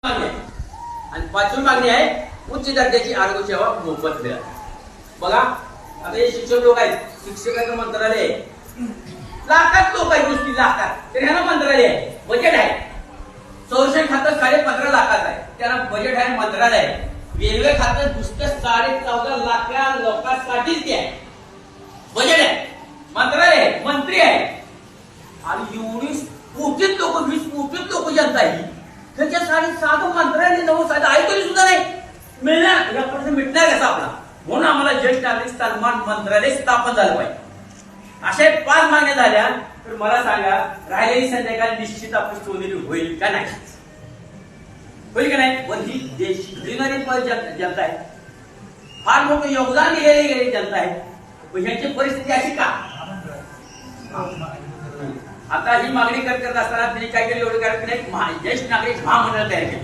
मागणी आहे. आणि पाचवी मागणी आहे उच्च दर्जाची आरोग्य सेवा मोफत मिळावी. बघा आता हे शिक्षक लोक आहेत, शिक्षकाचं मंत्रालय आहे, लाखात लोक आहेत, नुसती लाखात. तर ह्यांना मंत्रालय आहे, बजेट आहे. संरक्षण खातं 15.5 लाखाचं आहे, त्यांना बजेट आहे, मंत्रालय आहे. रेल्वे खातं नुसतं 14.5 लाख लोकांसाठीच ते आहे, बजेट आहे, मंत्रालय आहे, मंत्री आहे. आणि एवढी कोटीत लोक, 20 कोटीत लोक जनता आहे, त्याच्यासाठी साधं मंत्रालय नवं साधं ऐकली सुद्धा नाही मिळणार. यापर्यंत मिळणार कसा आपला? म्हणून आम्हाला ज्येष्ठ नागरिक सन्मान मंत्रालय स्थापन झालं पाहिजे. अशा 5 मागण्या झाल्या तर मला सांगा, राहिलेली संध्याकाळी निश्चित आपली सोनेरी होईल का नाही? होईल का नाही? पण ही देश जनता आहे, फार मोठं योगदान दिलेली जनता आहे. पण ह्यांची परिस्थिती अशी का? आता ही मागणी करत असताना त्यांनी काय केलं? एवढं करत नाही, ज्येष्ठ नागरिक महामंडळ तयार केलं.